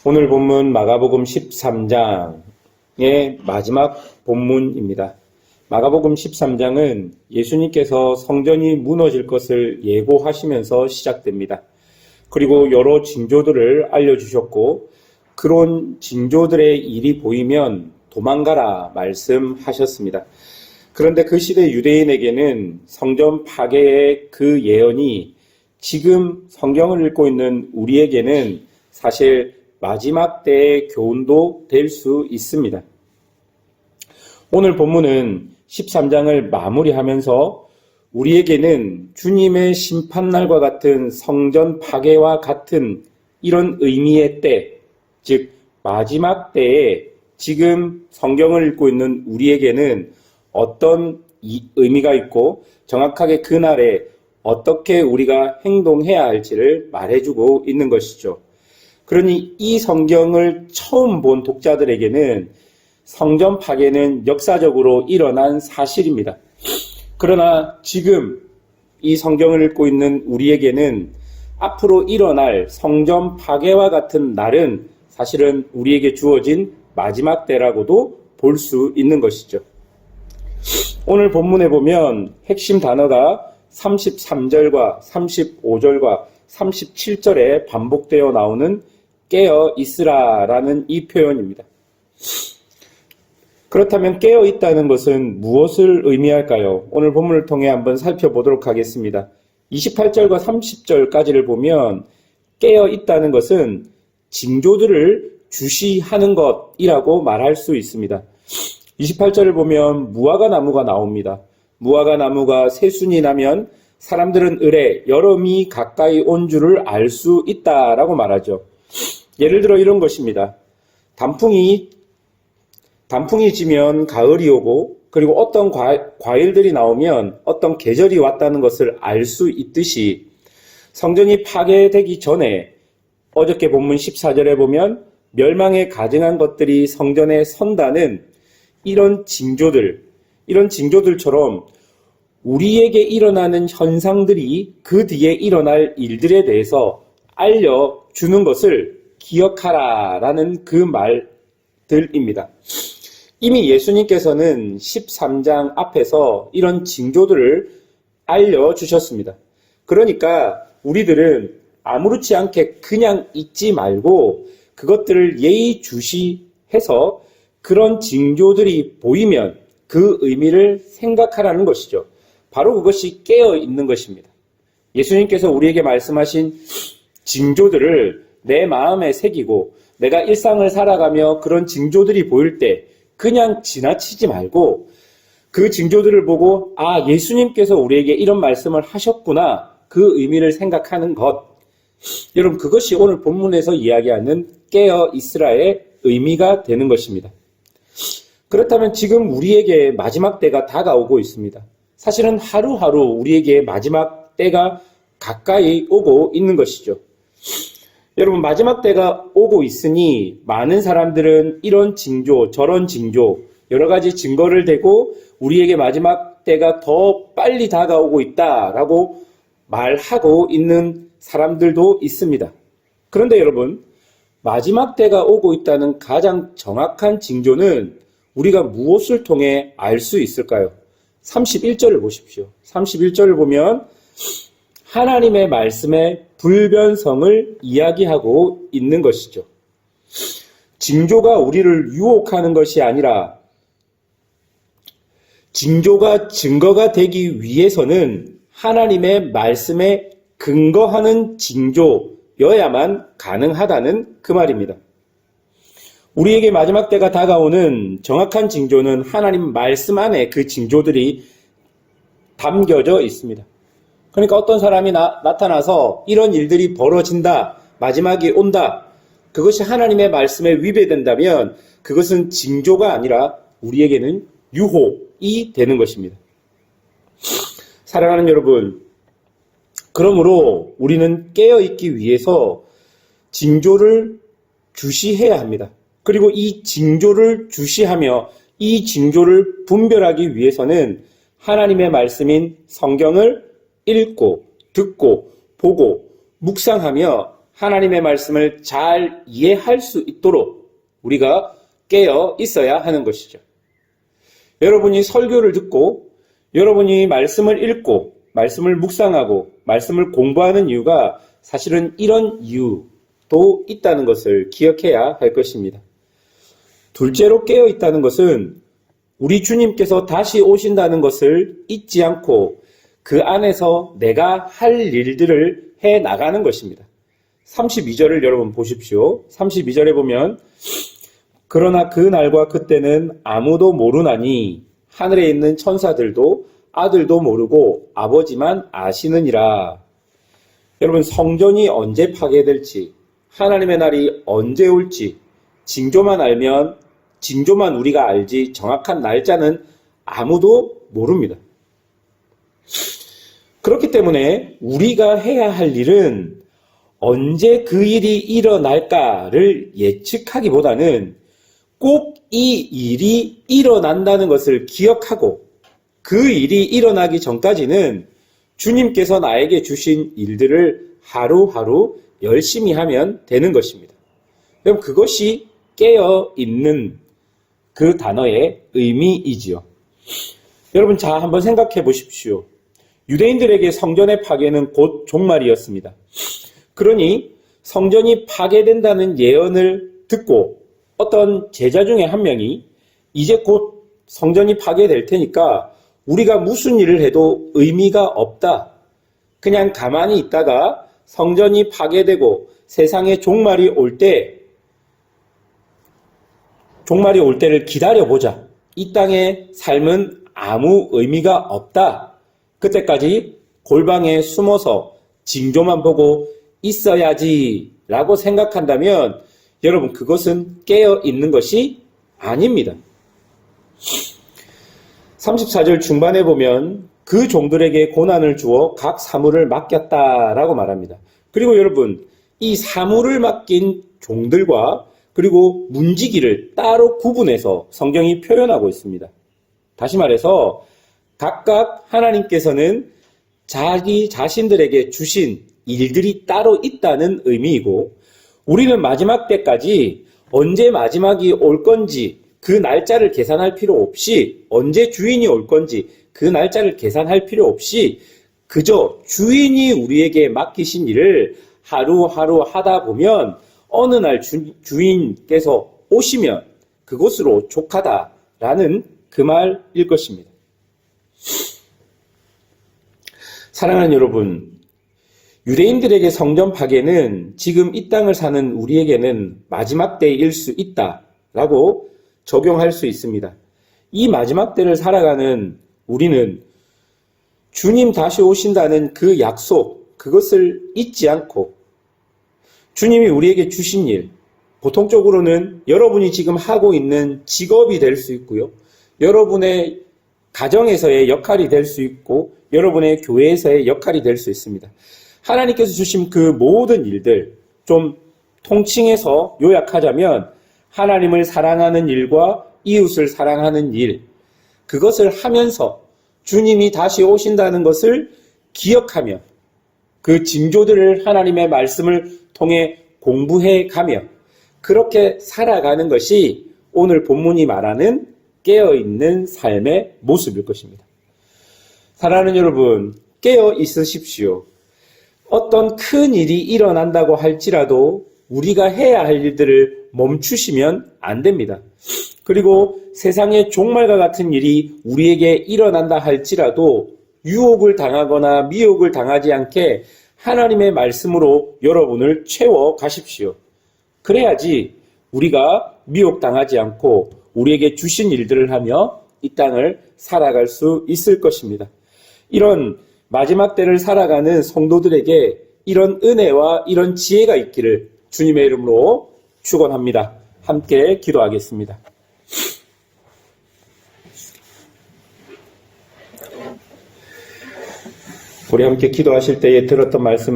오늘 본문 마가복음 13장의 마지막 본문입니다. 마가복음 13장은 예수님께서 성전이 무너질 것을 예고하시면서 시작됩니다. 그리고 여러 징조들을 알려주셨고 그런 징조들의 일이 보이면 도망가라 말씀하셨습니다. 그런데 그 시대 유대인에게는 성전 파괴의 그 예언이 지금 성경을 읽고 있는 우리에게는 사실 마지막 때의 교훈도 될 수 있습니다. 오늘 본문은 13장을 마무리하면서 우리에게는 주님의 심판날과 같은 성전 파괴와 같은 이런 의미의 때, 즉 마지막 때에 지금 성경을 읽고 있는 우리에게는 어떤 의미가 있고 정확하게 그날에 어떻게 우리가 행동해야 할지를 말해주고 있는 것이죠. 그러니 이 성경을 처음 본 독자들에게는 성전 파괴는 역사적으로 일어난 사실입니다. 그러나 지금 이 성경을 읽고 있는 우리에게는 앞으로 일어날 성전 파괴와 같은 날은 사실은 우리에게 주어진 마지막 때라고도 볼 수 있는 것이죠. 오늘 본문에 보면 핵심 단어가 33절과 35절과 37절에 반복되어 나오는 깨어 있으라라는 이 표현입니다. 그렇다면 깨어 있다는 것은 무엇을 의미할까요? 오늘 본문을 통해 한번 살펴보도록 하겠습니다. 28절과 30절까지를 보면 깨어 있다는 것은 징조들을 주시하는 것이라고 말할 수 있습니다. 28절을 보면 무화과 나무가 나옵니다. 무화과 나무가 새순이 나면 사람들은 을에 여름이 가까이 온 줄을 알 수 있다라고 말하죠. 예를 들어 이런 것입니다. 단풍이 지면 가을이 오고 그리고 어떤 과일들이 나오면 어떤 계절이 왔다는 것을 알 수 있듯이 성전이 파괴되기 전에 어저께 본문 14절에 보면 멸망에 가증한 것들이 성전에 선다는 이런 징조들처럼 우리에게 일어나는 현상들이 그 뒤에 일어날 일들에 대해서 알려주는 것을 기억하라라는 그 말들입니다. 이미 예수님께서는 13장 앞에서 이런 징조들을 알려주셨습니다. 그러니까 우리들은 아무렇지 않게 그냥 잊지 말고 그것들을 예의주시해서 그런 징조들이 보이면 그 의미를 생각하라는 것이죠. 바로 그것이 깨어 있는 것입니다. 예수님께서 우리에게 말씀하신 징조들을 내 마음에 새기고 내가 일상을 살아가며 그런 징조들이 보일 때 그냥 지나치지 말고 그 징조들을 보고 예수님께서 우리에게 이런 말씀을 하셨구나 그 의미를 생각하는 것. 여러분 그것이 오늘 본문에서 이야기하는 깨어 있으라의 의미가 되는 것입니다. 그렇다면 지금 우리에게 마지막 때가 다가오고 있습니다. 사실은 하루하루 우리에게 마지막 때가 가까이 오고 있는 것이죠. 여러분 마지막 때가 오고 있으니 많은 사람들은 이런 징조 저런 징조 여러 가지 증거를 대고 우리에게 마지막 때가 더 빨리 다가오고 있다라고 말하고 있는 사람들도 있습니다. 그런데 여러분 마지막 때가 오고 있다는 가장 정확한 징조는 우리가 무엇을 통해 알 수 있을까요? 31절을 보십시오. 31절을 보면 하나님의 말씀의 불변성을 이야기하고 있는 것이죠. 징조가 우리를 유혹하는 것이 아니라 징조가 증거가 되기 위해서는 하나님의 말씀에 근거하는 징조여야만 가능하다는 그 말입니다. 우리에게 마지막 때가 다가오는 정확한 징조는 하나님 말씀 안에 그 징조들이 담겨져 있습니다. 그러니까 어떤 사람이 나타나서 이런 일들이 벌어진다, 마지막이 온다, 그것이 하나님의 말씀에 위배된다면 그것은 징조가 아니라 우리에게는 유혹이 되는 것입니다. 사랑하는 여러분, 그러므로 우리는 깨어있기 위해서 징조를 주시해야 합니다. 그리고 이 징조를 주시하며 이 징조를 분별하기 위해서는 하나님의 말씀인 성경을 읽고 듣고 보고 묵상하며 하나님의 말씀을 잘 이해할 수 있도록 우리가 깨어 있어야 하는 것이죠. 여러분이 설교를 듣고 여러분이 말씀을 읽고 말씀을 묵상하고 말씀을 공부하는 이유가 사실은 이런 이유도 있다는 것을 기억해야 할 것입니다. 둘째로 깨어 있다는 것은 우리 주님께서 다시 오신다는 것을 잊지 않고 그 안에서 내가 할 일들을 해 나가는 것입니다. 32절을 여러분 보십시오. 32절에 보면 그러나 그 날과 그때는 아무도 모르나니 하늘에 있는 천사들도 아들도 모르고 아버지만 아시느니라. 여러분, 성전이 언제 파괴될지, 하나님의 날이 언제 올지 징조만 알면 징조만 우리가 알지 정확한 날짜는 아무도 모릅니다. 그렇기 때문에 우리가 해야 할 일은 언제 그 일이 일어날까를 예측하기보다는 꼭 이 일이 일어난다는 것을 기억하고 그 일이 일어나기 전까지는 주님께서 나에게 주신 일들을 하루하루 열심히 하면 되는 것입니다. 그럼 그것이 깨어있는 그 단어의 의미이지요. 여러분, 자, 한번 생각해 보십시오. 유대인들에게 성전의 파괴는 곧 종말이었습니다. 그러니 성전이 파괴된다는 예언을 듣고 어떤 제자 중에 한 명이 이제 곧 성전이 파괴될 테니까 우리가 무슨 일을 해도 의미가 없다. 그냥 가만히 있다가 성전이 파괴되고 세상에 종말이 올 때를 기다려보자. 이 땅의 삶은 아무 의미가 없다. 그때까지 골방에 숨어서 징조만 보고 있어야지라고 생각한다면 여러분, 그것은 깨어 있는 것이 아닙니다. 34절 중반에 보면 그 종들에게 고난을 주어 각 사물을 맡겼다라고 말합니다. 그리고 여러분, 이 사물을 맡긴 종들과 그리고 문지기를 따로 구분해서 성경이 표현하고 있습니다. 다시 말해서 각각 하나님께서는 자기 자신들에게 주신 일들이 따로 있다는 의미이고 우리는 마지막 때까지 언제 마지막이 올 건지 그 날짜를 계산할 필요 없이 언제 주인이 올 건지 그 날짜를 계산할 필요 없이 그저 주인이 우리에게 맡기신 일을 하루하루 하다 보면 어느 날 주인께서 오시면 그것으로 족하다라는 그 말일 것입니다. 사랑하는 여러분, 유대인들에게 성전 파괴는 지금 이 땅을 사는 우리에게는 마지막 때일 수 있다라고 적용할 수 있습니다. 이 마지막 때를 살아가는 우리는 주님 다시 오신다는 그 약속, 그것을 잊지 않고 주님이 우리에게 주신 일, 보통적으로는 여러분이 지금 하고 있는 직업이 될 수 있고요. 여러분의 가정에서의 역할이 될 수 있고 여러분의 교회에서의 역할이 될 수 있습니다. 하나님께서 주신 그 모든 일들, 좀 통칭해서 요약하자면 하나님을 사랑하는 일과 이웃을 사랑하는 일, 그것을 하면서 주님이 다시 오신다는 것을 기억하며 그 징조들을 하나님의 말씀을 통해 공부해 가며 그렇게 살아가는 것이 오늘 본문이 말하는 깨어있는 삶의 모습일 것입니다. 사랑하는 여러분, 깨어 있으십시오. 어떤 큰 일이 일어난다고 할지라도 우리가 해야 할 일들을 멈추시면 안 됩니다. 그리고 세상의 종말과 같은 일이 우리에게 일어난다 할지라도 유혹을 당하거나 미혹을 당하지 않게 하나님의 말씀으로 여러분을 채워 가십시오. 그래야지 우리가 미혹당하지 않고 우리에게 주신 일들을 하며 이 땅을 살아갈 수 있을 것입니다. 이런 마지막 때를 살아가는 성도들에게 이런 은혜와 이런 지혜가 있기를 주님의 이름으로 축원합니다. 함께 기도하겠습니다. 우리 함께 기도하실 때에 들었던 말씀